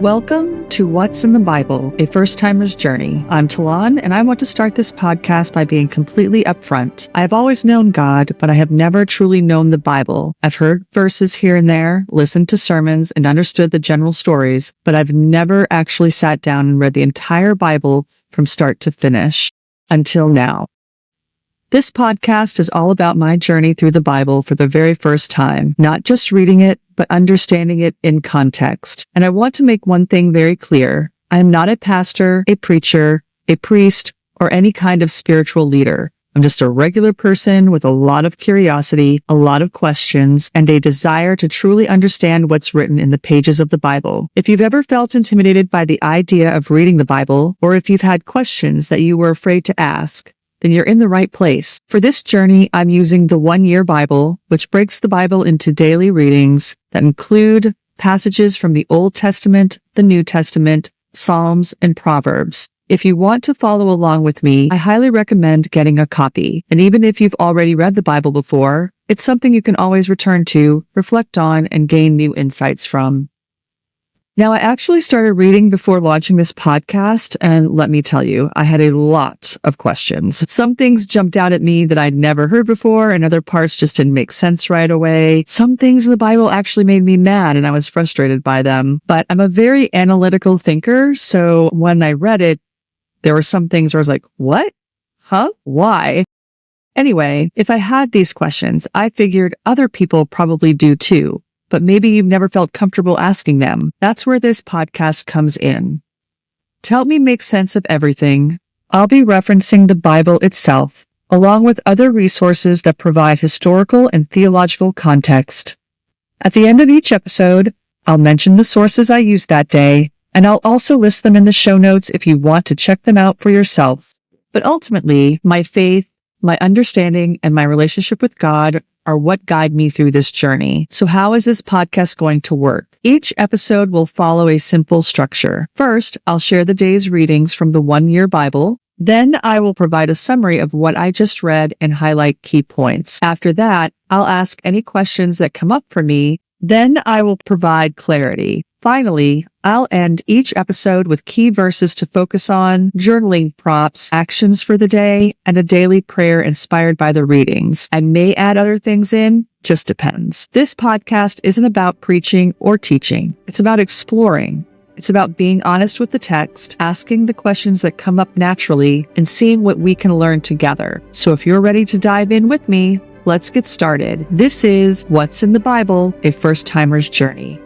Welcome to What's in the Bible, a First-Timer's Journey. I'm Talon, and I want to start this podcast by being completely upfront. I have always known God, but I have never truly known the Bible. I've heard verses here and there, listened to sermons, and understood the general stories, but I've never actually sat down and read the entire Bible from start to finish, until now. This podcast is all about my journey through the Bible for the very first time, not just reading it, but understanding it in context. And I want to make one thing very clear. I am not a pastor, a preacher, a priest, or any kind of spiritual leader. I'm just a regular person with a lot of curiosity, a lot of questions, and a desire to truly understand what's written in the pages of the Bible. If you've ever felt intimidated by the idea of reading the Bible, or if you've had questions that you were afraid to ask, then you're in the right place. For this journey, I'm using the 1-Year Bible, which breaks the Bible into daily readings that include passages from the Old Testament, the New Testament, Psalms, and Proverbs. If you want to follow along with me, I highly recommend getting a copy. And even if you've already read the Bible before, it's something you can always return to, reflect on, and gain new insights from. Now, I actually started reading before launching this podcast, and let me tell you, I had a lot of questions. Some things jumped out at me that I'd never heard before, and other parts just didn't make sense right away. Some things in the Bible actually made me mad, and I was frustrated by them. But I'm a very analytical thinker, so when I read it, there were some things where I was like, what? Huh? Why? Anyway, if I had these questions, I figured other people probably do too. But maybe you've never felt comfortable asking them. That's where this podcast comes in. To help me make sense of everything, I'll be referencing the Bible itself, along with other resources that provide historical and theological context. At the end of each episode, I'll mention the sources I used that day, and I'll also list them in the show notes if you want to check them out for yourself. But ultimately, my faith, my understanding, and my relationship with God are what guide me through this journey. So how is this podcast going to work? Each episode will follow a simple structure. First, I'll share the day's readings from the 1-Year Bible. Then I will provide a summary of what I just read and highlight key points. After that, I'll ask any questions that come up for me. Then I will provide clarity. Finally, I'll end each episode with key verses to focus on, journaling prompts, actions for the day, and a daily prayer inspired by the readings. I may add other things in, just depends. This podcast isn't about preaching or teaching. It's about exploring. It's about being honest with the text, asking the questions that come up naturally, and seeing what we can learn together. So if you're ready to dive in with me, let's get started. This is What's in the Bible, a First-Timer's Journey.